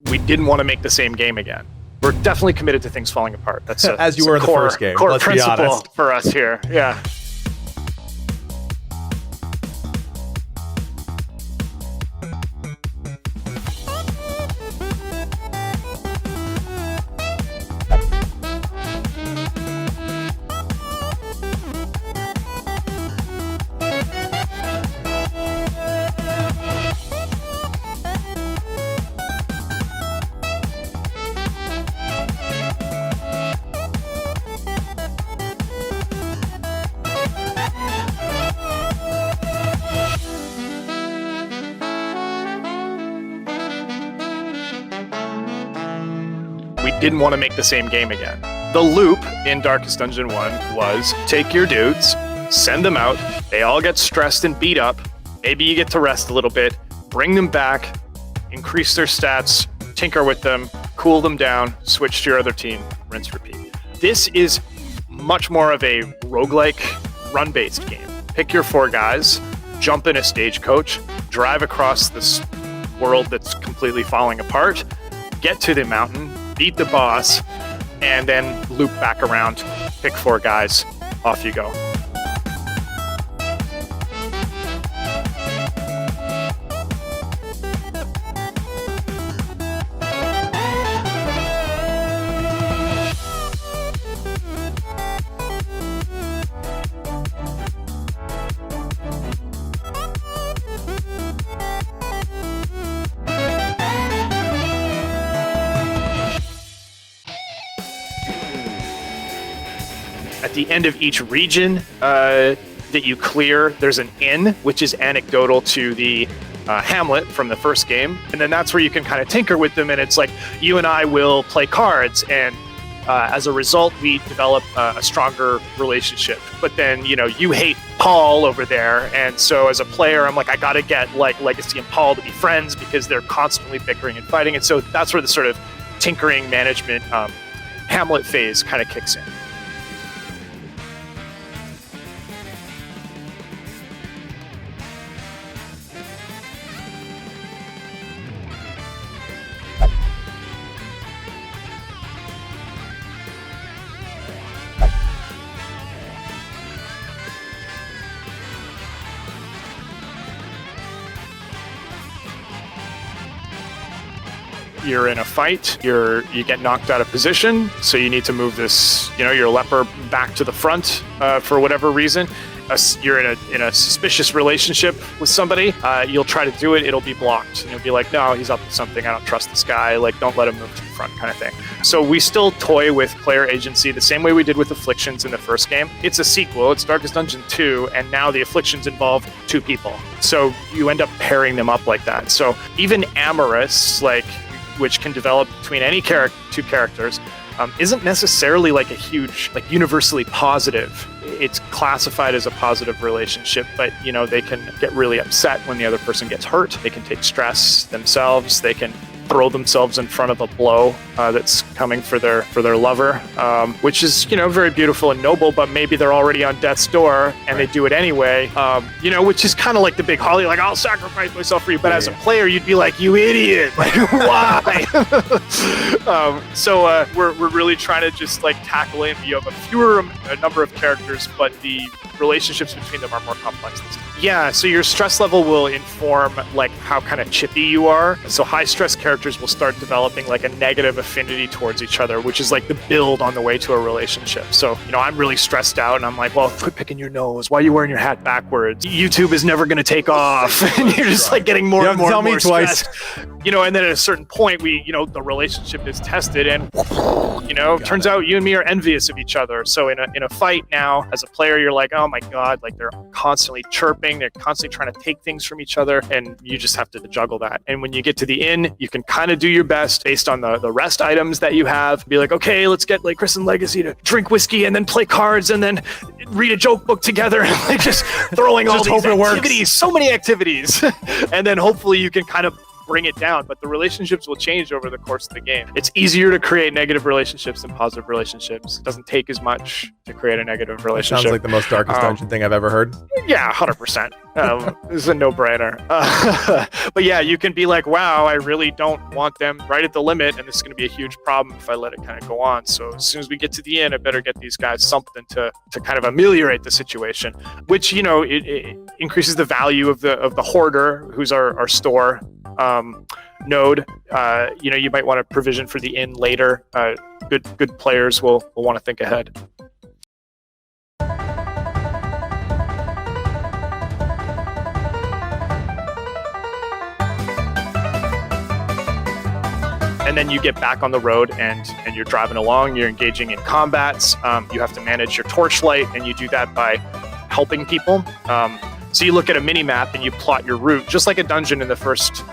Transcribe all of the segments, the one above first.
We didn't want to make the same game again. We're definitely committed to things falling apart. That's as you were in the first game. Core Let's be principle honest. for us here. Yeah. We didn't want to make the same game again. The loop in Darkest Dungeon 1 was take your dudes, send them out, they all get stressed and beat up, maybe you get to rest a little bit, bring them back, increase their stats, tinker with them, cool them down, switch to your other team, rinse, repeat. This is much more of a roguelike, run-based game. Pick your 4 guys, jump in a stagecoach, drive across this world that's completely falling apart, get to the mountain, beat the boss, and then loop back around, pick 4 guys, off you go. At the end of each region that you clear, there's an inn, which is anecdotal to the hamlet from the first game. And then that's where you can kind of tinker with them. And it's like, you and I will play cards. And as a result, we develop a stronger relationship. But then, you hate Paul over there. And so as a player, I'm like, I got to get like Legacy and Paul to be friends because they're constantly bickering and fighting. And so that's where the sort of tinkering management hamlet phase kind of kicks in. You're in a fight, you get knocked out of position, so you need to move this, your leper back to the front for whatever reason. You're in a suspicious relationship with somebody, you'll try to do it, it'll be blocked. And you'll be like, no, he's up to something, I don't trust this guy, don't let him move to the front kind of thing. So we still toy with player agency the same way we did with Afflictions in the first game. It's a sequel, it's Darkest Dungeon 2, and now the Afflictions involve 2 people. So you end up pairing them up like that. So even amorous, which can develop between any 2 characters, isn't necessarily a huge, universally positive. It's classified as a positive relationship, but they can get really upset when the other person gets hurt. They can take stress themselves. They can throw themselves in front of a blow that's coming for their lover, which is very beautiful and noble. But maybe they're already on death's door and they do it anyway. Which is kind of like the big Holly, I'll sacrifice myself for you. But as a player, you'd be like, you idiot! Why? So we're really trying to just tackle it. You have a number of characters, but the relationships between them are more complex this time. Yeah, so your stress level will inform how kind of chippy you are. So high stress characters will start developing a negative affinity towards each other, which is the build on the way to a relationship. So, I'm really stressed out and I'm like, well, quit picking your nose. Why are you wearing your hat backwards? YouTube is never going to take off. And you're just getting more and more, and more stressed. And then at a certain point, the relationship is tested and, turns out you and me are envious of each other. So in a fight now, as a player, you're like, oh my God, they're constantly chirping. They're constantly trying to take things from each other. And you just have to juggle that. And when you get to the inn, you can kind of do your best based on the rest items that you have. Be like, okay, let's get Chris and Legacy to drink whiskey and then play cards and then read a joke book together. And just throwing all these activities, so many activities. And then hopefully you can kind of bring it down, but the relationships will change over the course of the game. It's easier to create negative relationships than positive relationships. It doesn't take as much to create a negative relationship. Sounds like the most Darkest Dungeon thing I've ever heard. Yeah, 100%. This is a no-brainer. But yeah, you can be like, wow, I really don't want them right at the limit, and this is going to be a huge problem if I let it kind of go on. So as soon as we get to the end, I better get these guys something to kind of ameliorate the situation, which, you know, it increases the value of the hoarder, who's our store node. You know, you might want to provision for the inn later. Good players will want to think ahead. And then you get back on the road and you're driving along, you're engaging in combats. You have to manage your torchlight, and you do that by helping people. So you look at a mini map and you plot your route, just like a dungeon in the first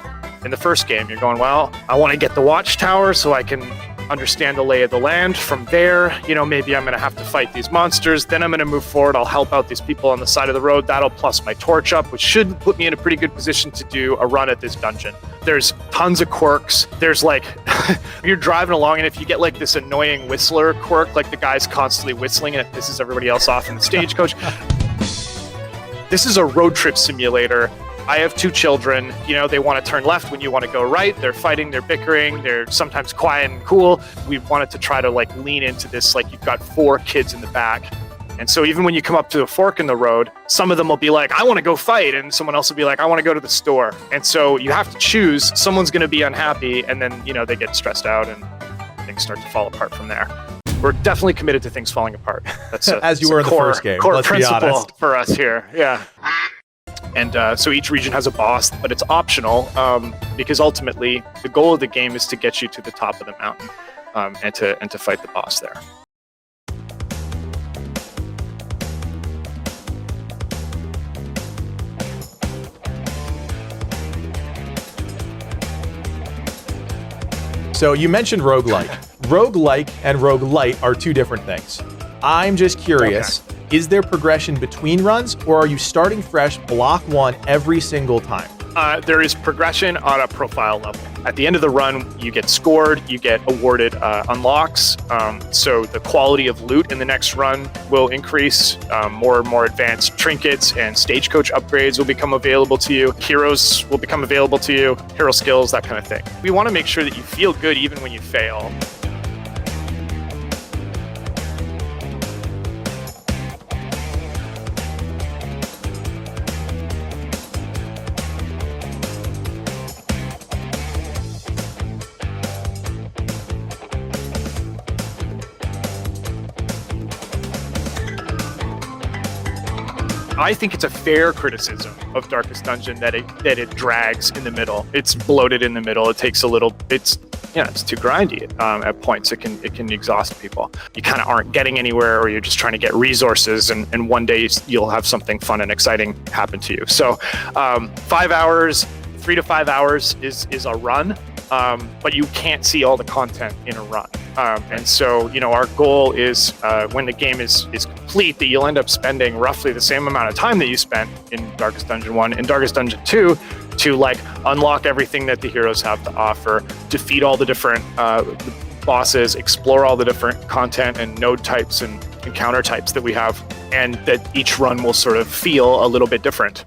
game. You're going, well, I want to get the watchtower so I can understand the lay of the land. From there, you know, maybe I'm going to have to fight these monsters. Then I'm going to move forward. I'll help out these people on the side of the road. That'll plus my torch up, which should put me in a pretty good position to do a run at this dungeon. There's tons of quirks. There's like, you're driving along, and if you get like this annoying whistler quirk, like the guy's constantly whistling and it pisses everybody else off in the stagecoach. This is a road trip simulator. I have 2 children. You know, they want to turn left when you want to go right. They're fighting, they're bickering, they're sometimes quiet and cool. We wanted to try to like lean into this, like you've got 4 kids in the back. And so even when you come up to a fork in the road, some of them will be like, I want to go fight. And someone else will be like, I want to go to the store. And so you have to choose. Someone's going to be unhappy, and then, you know, they get stressed out and things start to fall apart from there. We're definitely committed to things falling apart. That's as you were in the first game. Core Let's principle be honest. for us here. Yeah. And so each region has a boss, but it's optional because ultimately the goal of the game is to get you to the top of the mountain and to fight the boss there. So you mentioned roguelike. Roguelike and roguelite are 2 different things. I'm just curious, Is there progression between runs, or are you starting fresh, block 1 every single time? There is progression on a profile level. At the end of the run, you get scored, you get awarded unlocks. So the quality of loot in the next run will increase. More and more advanced trinkets and stagecoach upgrades will become available to you. Heroes will become available to you, hero skills, that kind of thing. We want to make sure that you feel good even when you fail. I think it's a fair criticism of Darkest Dungeon that it drags in the middle. It's bloated in the middle. It takes a little. It's too grindy at points. It can exhaust people. You kind of aren't getting anywhere, or you're just trying to get resources, and one day you'll have something fun and exciting happen to you. So 5 hours, 3 to 5 hours is a run, but you can't see all the content in a run. And so, our goal is when the game is complete, that you'll end up spending roughly the same amount of time that you spent in Darkest Dungeon 1 and Darkest Dungeon 2 to unlock everything that the heroes have to offer, defeat all the different bosses, explore all the different content and node types and encounter types that we have, and that each run will sort of feel a little bit different.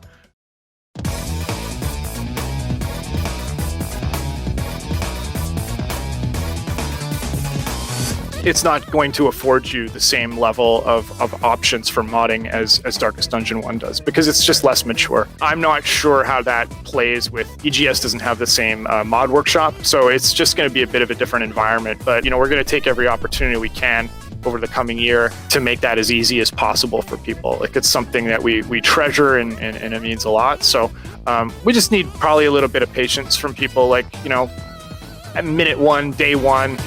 It's not going to afford you the same level of options for modding as Darkest Dungeon 1 does, because it's just less mature. I'm not sure how that plays with EGS. Doesn't have the same mod workshop, so it's just going to be a bit of a different environment. But we're going to take every opportunity we can over the coming year to make that as easy as possible for people. It's something that we treasure and it means a lot. So we just need probably a little bit of patience from people, at minute 1, day 1.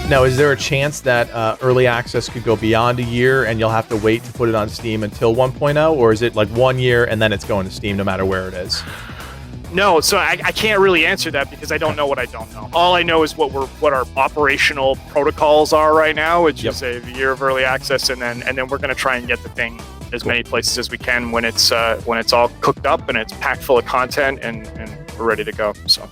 Now, is there a chance that early access could go beyond a year and you'll have to wait to put it on Steam until 1.0, or is it 1 year and then it's going to Steam no matter where it is? No, so I can't really answer that because I don't know what I don't know. All I know is what our operational protocols are right now, which is a year of early access, and then we're going to try and get the thing as many places as we can when it's all cooked up and it's packed full of content and we're ready to go. So.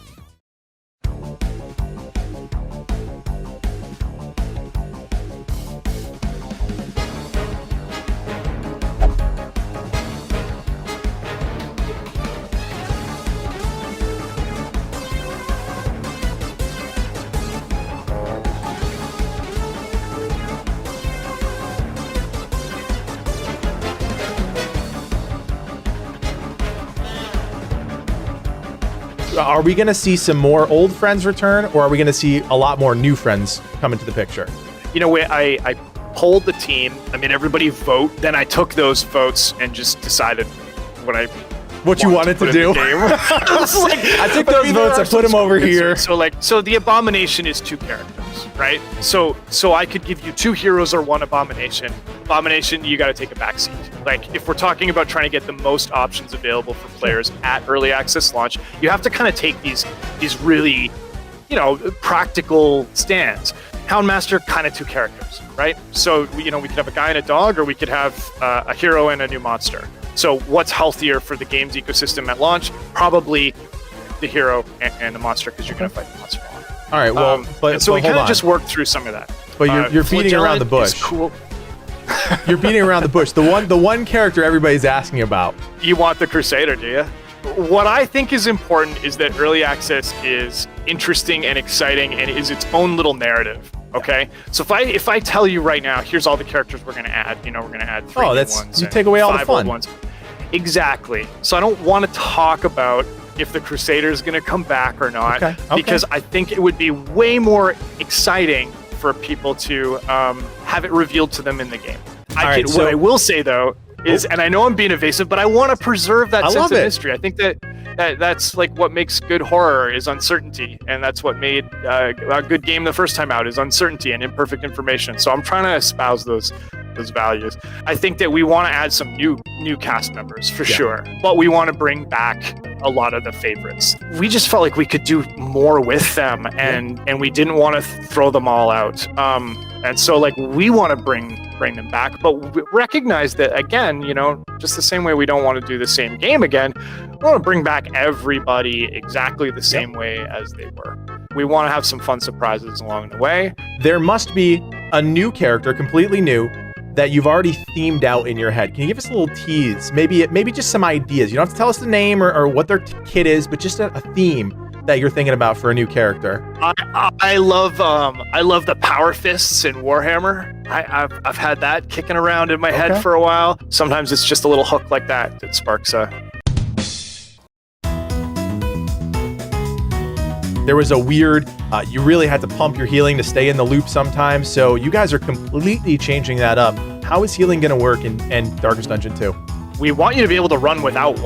Are we going to see some more old friends return, or are we going to see a lot more new friends come into the picture? You know, I polled the team. I made everybody vote. Then I took those votes and just decided what you wanted to do. I took those votes. I put them over here. So the abomination is 2 characters, right? So I could give you 2 heroes or 1 abomination. Abomination, you got to take a backseat. Like, if we're talking about trying to get the most options available for players at early access launch, you have to kind of take these really, practical stands. Houndmaster, kind of 2 characters, right? So, we could have a guy and a dog, or we could have a hero and a new monster. So what's healthier for the game's ecosystem at launch? Probably the hero and the monster, because you're going to fight the monster a lot. All right, well, so we kind of just worked through some of that. But you're beating around the bush. Cool. You're beating around the bush. The one character everybody's asking about. You want the Crusader, do you? What I think is important is that early access is interesting and exciting and is its own little narrative. Okay, so if I tell you right now, here's all the characters we're going to add. We're going to add 3 new ones. You take away all the 5 fun. old ones. Exactly. So I don't want to talk about if the Crusader is going to come back or not, because I think it would be way more exciting for people to have it revealed to them in the game. What I will say though is, and I know I'm being evasive, but I want to preserve that sense of mystery. I think that's like what makes good horror is uncertainty, and that's what made a good game the first time out is uncertainty and imperfect information. So I'm trying to espouse those values. I think that we want to add some new cast members for sure, but we want to bring back a lot of the favorites. We just felt like we could do more with them, and we didn't want to throw them all out. And so we want to bring them back, but we recognize that again, just the same way we don't want to do the same game again, we want to bring back everybody exactly the same way as they were. We want to have some fun surprises along the way. There must be a new character, completely new, that you've already themed out in your head. Can you give us a little tease? Maybe just some ideas. You don't have to tell us the name or what their kit is, but just a theme that you're thinking about for a new character. I love the power fists in Warhammer. I've had that kicking around in my head for a while. Sometimes it's just a little hook like that sparks a. There was a weird, you really had to pump your healing to stay in the loop sometimes, so you guys are completely changing that up. How is healing going to work in Darkest Dungeon 2? We want you to be able to run without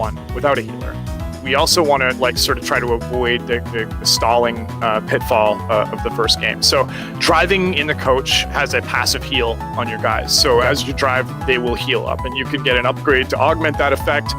a healer. We also want to sort of try to avoid the stalling pitfall of the first game. So driving in the coach has a passive heal on your guys. So as you drive, they will heal up, and you can get an upgrade to augment that effect.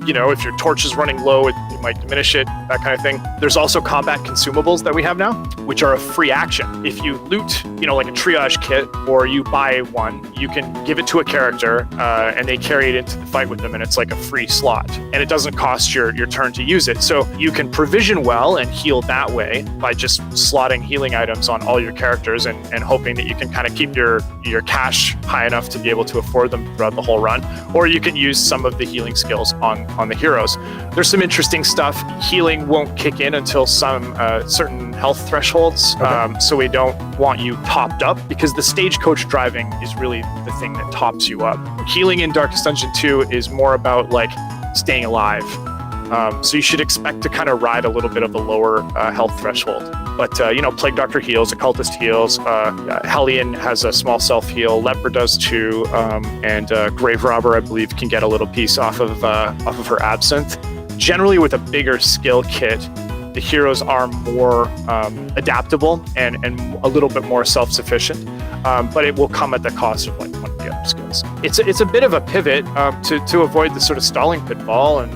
If your torch is running low, it might diminish it, that kind of thing. There's also combat consumables that we have now, which are a free action. If you loot, like a triage kit, or you buy one, you can give it to a character, and they carry it into the fight with them, and it's like a free slot. And it doesn't cost your turn to use it. So you can provision well and heal that way by just slotting healing items on all your characters and hoping that you can kind of keep your cash high enough to be able to afford them throughout the whole run. Or you can use some of the healing skills on the heroes. There's some interesting stuff. Healing won't kick in until some certain health thresholds. So we don't want you topped up, because the stagecoach driving is really the thing that tops you up. Healing in Darkest Dungeon 2 is more about staying alive. So you should expect to kind of ride a little bit of a lower health threshold. But, Plague Doctor heals, Occultist heals, Hellion has a small self heal, Leper does too, and Grave Robber, I believe, can get a little piece off of her Absinthe. Generally, with a bigger skill kit, the heroes are more adaptable and a little bit more self-sufficient, but it will come at the cost of one of the other skills. It's a bit of a pivot to avoid the sort of stalling pitfall, and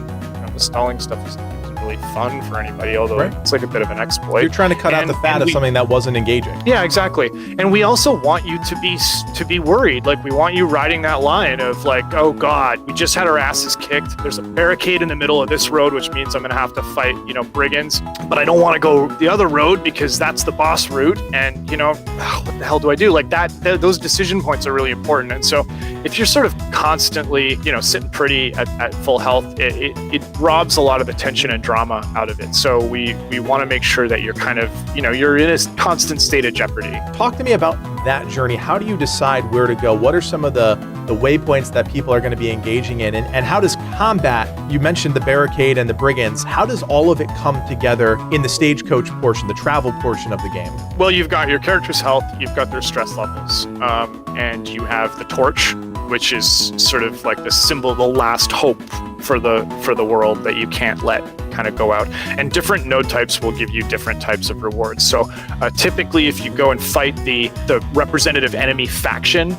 the stalling stuff is really really fun for anybody, although Right. it's like a bit of an exploit. You're trying to cut out the fat of something that wasn't engaging. Yeah, exactly. And we also want you to be worried. Like, we want you riding that line of like, oh God, we just had our asses kicked. There's a barricade in the middle of this road, which means I'm gonna have to fight, brigands. But I don't want to go the other road because that's the boss route. And what the hell do I do? Like those decision points are really important. And so if you're sort of constantly, sitting pretty at full health, it robs a lot of the tension and drama out of it. So we want to make sure that you're kind of, you're in a constant state of jeopardy. Talk to me about that journey. How do you decide where to go? What are some of the waypoints that people are going to be engaging in? And how does combat, you mentioned the barricade and the brigands, how does all of it come together in the stagecoach portion, the travel portion of the game? Well, you've got your character's health, you've got their stress levels, and you have the torch, which is sort of like the symbol, the last hope for the world that you can't let kind of go out. And different node types will give you different types of rewards. So typically, if you go and fight the representative enemy faction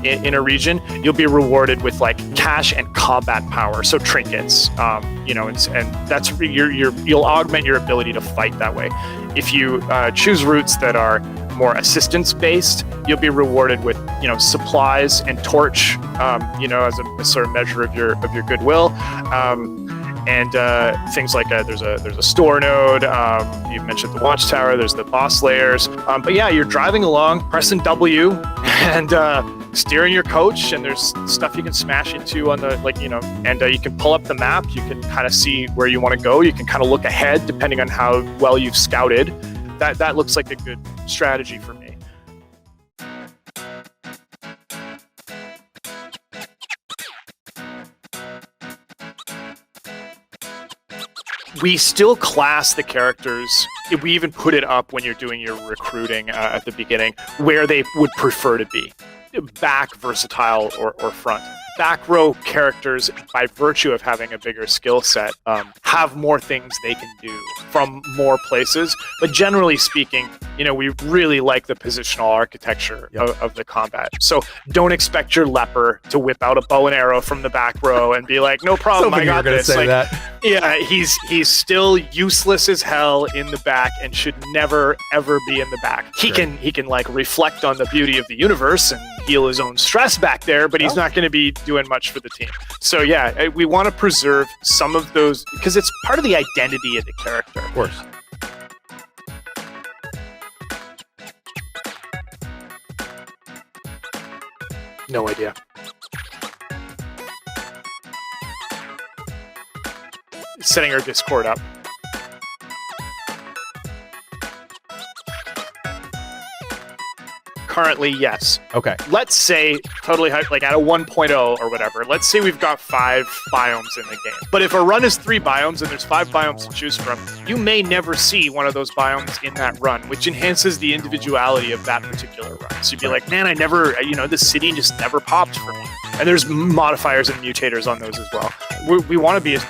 in a region, you'll be rewarded with like cash and combat power, so trinkets, and that's you'll augment your ability to fight that way. If you choose routes that are more assistance based, you'll be rewarded with supplies and torch, as a sort of measure of your goodwill. And things like there's a store node. You mentioned the watchtower. There's the boss layers. But yeah, you're driving along, pressing W, and steering your coach. And there's stuff you can smash into on the and you can pull up the map. You can kind of see where you want to go. You can kind of look ahead depending on how well you've scouted. That looks like a good strategy for me. We still class the characters. We even put it up when you're doing your recruiting at the beginning, where they would prefer to be, back, versatile, or front. Back row characters, by virtue of having a bigger skill set, have more things they can do from more places. But generally speaking, we really like the positional architecture of the combat. So don't expect your leper to whip out a bow and arrow from the back row and be like, no problem, I got this. Say that. Yeah, he's still useless as hell in the back and should never ever be in the back. He can like reflect on the beauty of the universe and heal his own stress back there, but he's not going to be doing much for the team. So yeah, we want to preserve some of those because it's part of the identity of the character. Of course. No idea. Setting our Discord up. Currently, yes. Okay. Let's say, totally like at a 1.0 or whatever, let's say we've got 5 biomes in the game. But if a run is 3 biomes and there's 5 biomes to choose from, you may never see one of those biomes in that run, which enhances the individuality of that particular run. So you'd be like, man, I never, the city just never popped for me. And there's modifiers and mutators on those as well. We want to be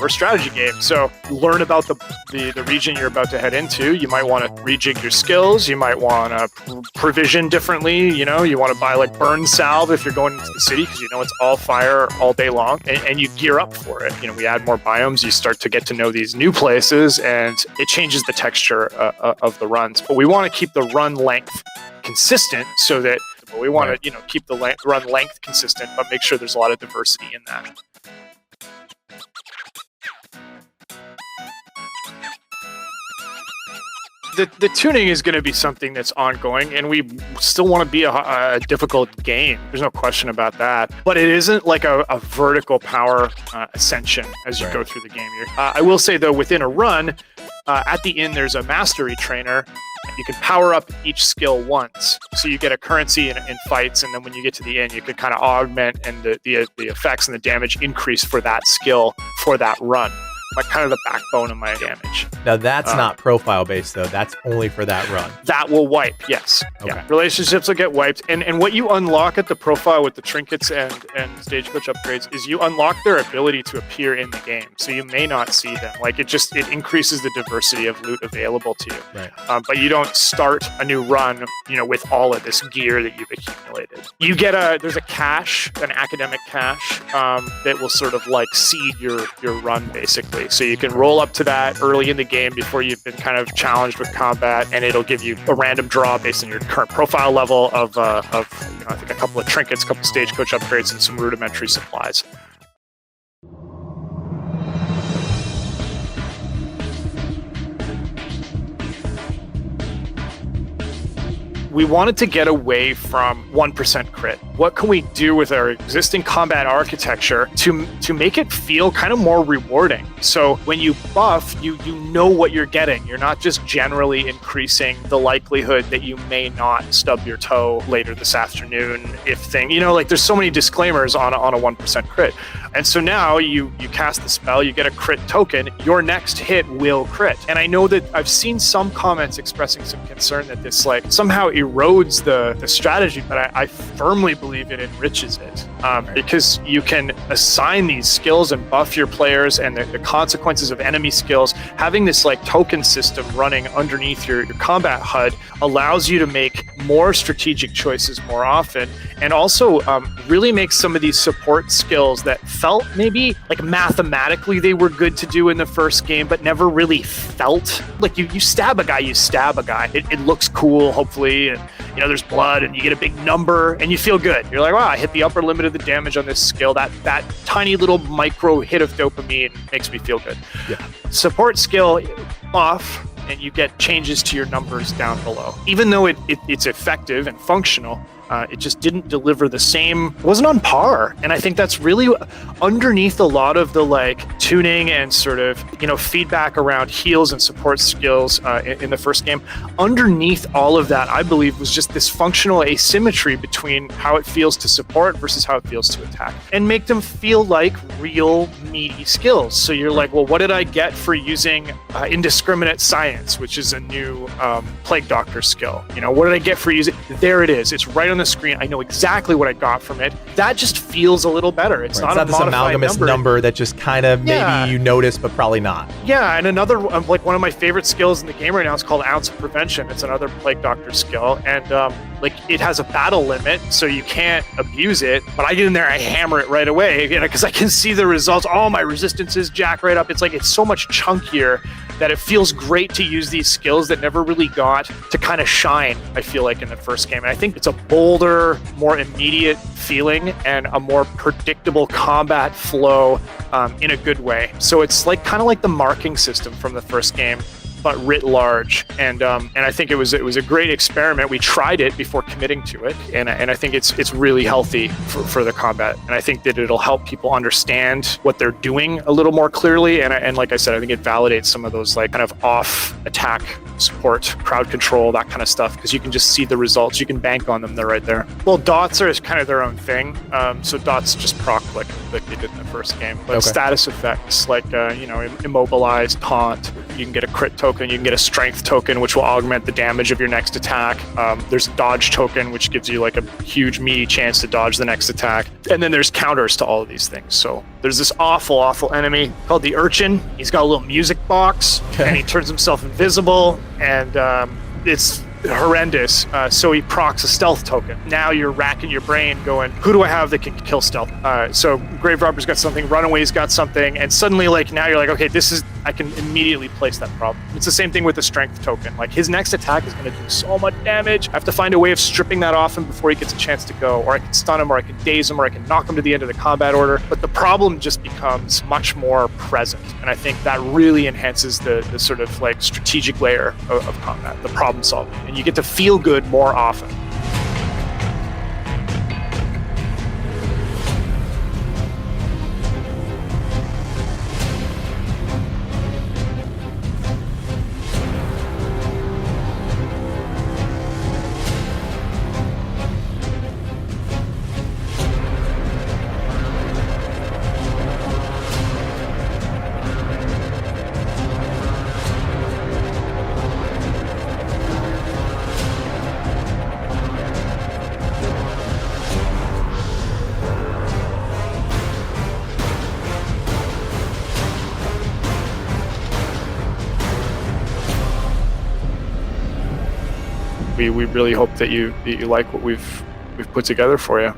or strategy game. So learn about the region you're about to head into. You might want to rejig your skills. You might want to provision differently. You want to buy like burn salve if you're going into the city because it's all fire all day long, and you gear up for it. We add more biomes. You start to get to know these new places, and it changes the texture of the runs. But we want to keep the run length consistent so that we want to keep the run length consistent, but make sure there's a lot of diversity in that. The tuning is going to be something that's ongoing, and we still want to be a difficult game. There's no question about that. But it isn't like a vertical power ascension as you go through the game. I will say, though, within a run, at the end, there's a mastery trainer. You can power up each skill once. So you get a currency in fights, and then when you get to the end, you can kind of augment and the effects and the damage increase for that skill for that run. Like kind of the backbone of my damage. Now that's not profile based though. That's only for that run. That will wipe, yes. Okay. Yeah. Relationships will get wiped. And what you unlock at the profile with the trinkets and stagecoach upgrades is you unlock their ability to appear in the game. So you may not see them. Like it increases the diversity of loot available to you. Right. But you don't start a new run, with all of this gear that you've accumulated. You get there's a cache, an academic cache, that will sort of like seed your run basically. early. So you can roll up to that early in the game before you've been kind of challenged with combat, and it'll give you a random draw based on your current profile level of I think a couple of trinkets, a couple stagecoach upgrades, and some rudimentary supplies. We wanted to get away from 1% crit. What can we do with our existing combat architecture to make it feel kind of more rewarding? So when you buff, you know what you're getting. You're not just generally increasing the likelihood that you may not stub your toe later this afternoon like there's so many disclaimers on a 1% crit. And so now you cast the spell, you get a crit token, your next hit will crit. And I know that I've seen some comments expressing some concern that this like somehow erodes the strategy, but I firmly believe it enriches it because you can assign these skills and buff your players, and the consequences of enemy skills. Having this like token system running underneath your combat HUD allows you to make more strategic choices more often, and also really makes some of these support skills that felt maybe like mathematically they were good to do in the first game, but never really felt like you stab a guy, it looks cool, hopefully, and there's blood and you get a big number and you feel good. You're like, wow, I hit the upper limit of the damage on this skill. That tiny little micro hit of dopamine makes me feel good. Yeah. Support skill off, and you get changes to your numbers down below. Even though it's effective and functional, it just didn't deliver the same, it wasn't on par. And I think that's really underneath a lot of the like tuning and sort of, feedback around heals and support skills in the first game. Underneath all of that, I believe, was just this functional asymmetry between how it feels to support versus how it feels to attack, and make them feel like real meaty skills. So you're like, well, what did I get for using indiscriminate science, which is a new plague doctor skill? What did I get for using? There it is. It's right on the screen. I know exactly what I got from it. That just feels a little better. It's not this amalgamous number that just kind of maybe you notice, but probably not. Yeah, and another like one of my favorite skills in the game right now is called Ounce of Prevention. It's another plague doctor skill, and it has a battle limit, so you can't abuse it. But I get in there, I hammer it right away, because I can see the results. All my resistances jack right up. It's like it's so much chunkier that it feels great to use these skills that never really got to kind of shine, I feel like, in the first game. And I think it's a bolder, more immediate feeling and a more predictable combat flow in a good way. So it's like kind of like the marking system from the first game, but writ large, and I think it was a great experiment. We tried it before committing to it, and I think it's really healthy for the combat, and I think that it'll help people understand what they're doing a little more clearly, and like I said, I think it validates some of those like kind of off attack support, crowd control, that kind of stuff, because you can just see the results, you can bank on them, they're right there. Well, dots are kind of their own thing, so dots just proc like they did in the first game, but status effects like immobilize, taunt, you can get a crit token, you can get a strength token, which will augment the damage of your next attack. There's a dodge token, which gives you like a huge meaty chance to dodge the next attack. And then there's counters to all of these things. So there's this awful enemy called the Urchin. He's got a little music box, and he turns himself invisible, and it's horrendous. So he procs a stealth token. Now you're racking your brain going, who do I have that can kill stealth? So Grave Robber's got something, Runaway's got something, and suddenly like now you're like, okay, I can immediately place that problem. It's the same thing with the strength token. Like his next attack is going to do so much damage. I have to find a way of stripping that off him before he gets a chance to go, or I can stun him, or I can daze him, or I can knock him to the end of the combat order. But the problem just becomes much more present. And I think that really enhances the sort of like strategic layer of combat, the problem solving. And you get to feel good more often. We really hope that you like what we've put together for you.